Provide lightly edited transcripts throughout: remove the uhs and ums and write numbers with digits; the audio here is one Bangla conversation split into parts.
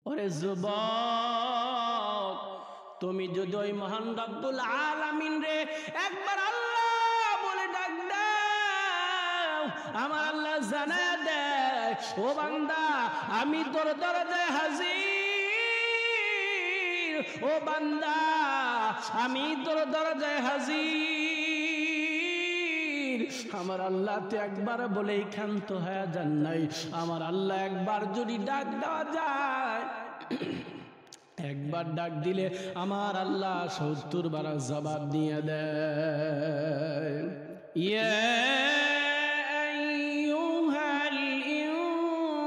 ওরে যুবক, তুমি যদি ওই মহান রব্বুল আলামিন রে একবার আল্লাহ বলে ডাক দাও, আমার আল্লাহ জানায়া দেয়, ও বান্দা আমি তোর দরজায় হাজির, ও বান্দা আমি তোর দরজায় হাজির। আমার আল্লাহ তো একবার বলেই ক্ষান্ত হয়ে যান নাই। আমার আল্লাহ একবার যদি ডাক দেওয়া যায়, একবার ডাক দিলে আমার আল্লাহ ৭০ বার জবাব দিয়ে দেয়। ইয়া আইয়ুহাল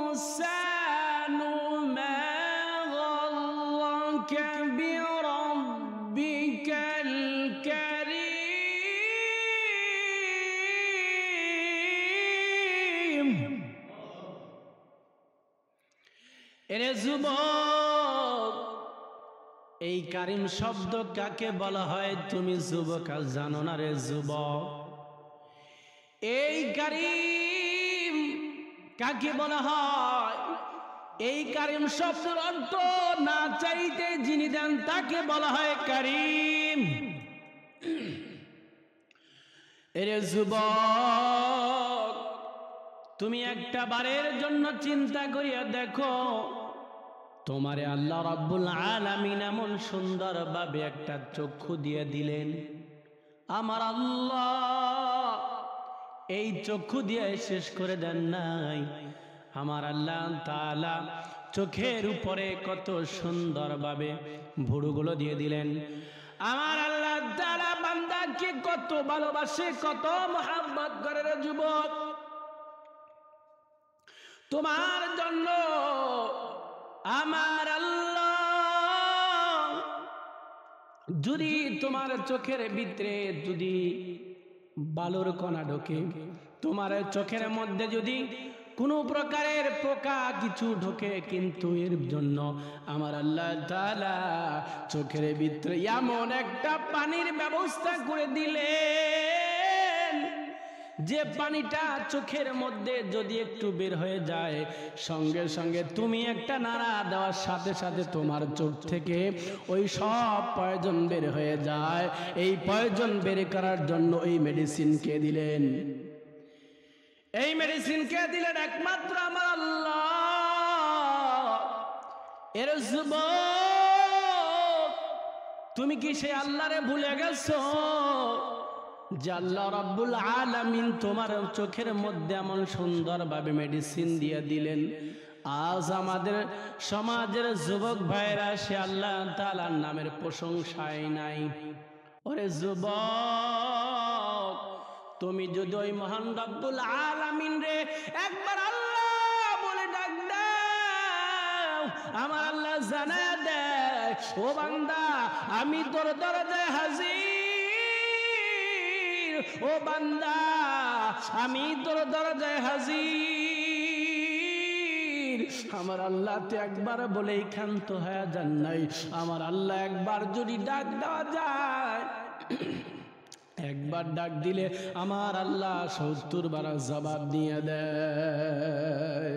ইনসানু মা গাররাকা বিরাব্বিকাল কারীম। এরে যুবক, এই কারিম শব্দ কাকে বলা হয় তুমি যুবক আর জানো না রে যুবক? এই কারিম কাকে বলা হয়? এই কারিম শব্দের অর্থ না চাইতে যিনি দেন তাকে বলা হয় কারিম। এরে যুবক, তুমি একটা বারের জন্য চিন্তা করিয়া দেখো, তোমারে আল্লাহ রাব্বুল আলামিন এমন সুন্দর ভাবে একটা চক্ষু দিয়ে দিলেন। আমার আল্লাহ এই চক্ষু দিয়ে শেষ করে দেন নাই। আমার আল্লাহ তাআলা চোখের উপরে কত সুন্দর ভাবে ভুরুগুলো দিয়ে দিলেন। আমার আল্লাহ তাআলা বান্দাকে কত ভালোবাসে, কত মহব্বত করে রে যুবক। তোমার জন্য আমার আল্লাহ যদি তোমার চোখের ভিতরে যদি বালুর কণা ঢোকে, তোমার চোখের মধ্যে যদি কোনো প্রকারের পোকা কিছু ঢোকে, কিন্তু এর জন্য আমার আল্লাহ তাআলা চোখের ভিতরে এমন একটা পানির ব্যবস্থা করে দিলেন যে পানিটা চোখের মধ্যে যদি একটু বের হয়ে যায়, সঙ্গে সঙ্গে তুমি একটা নাড়া দেওয়ার সাথে সাথে তোমার চোখ থেকে ওই সব পয়জন বের হয়ে যায়। এই পয়জন বের করার জন্য এই মেডিসিন কে দিলেন? এই মেডিসিন কে দিলেন? একমাত্র আমার আল্লাহ। এর যুবক, তুমি কি সেই আল্লাহরে ভুলে গেছো যে আল্লাহ রাব্বুল আলামিন তোমার চোখের মধ্যে এমন সুন্দরভাবে মেডিসিন দিয়ে দিলেন? আজ আমাদের সমাজের যুবক ভাইরা সে আল্লাহ তাআলার নামের প্রশংসায় নাই। ওরে যুবক, তুমি যদি ওই মহান রাব্বুল আলামিন রে একবার আল্লাহ বলে ডাক দাও, আমার আল্লাহ জানায়া দেয়, ও বান্দা আমি তোর দরজায় হাজির, ও বান্দা আমি তোর দরজায় হাজির। আমার আল্লাহ তো একবার বলেই ক্ষান্ত হয়ে যান নাই। আমার আল্লাহ একবার যদি ডাক দেওয়া যায়, একবার ডাক দিলে আমার আল্লাহ ৭০ বার জবাব দিয়ে দেয়।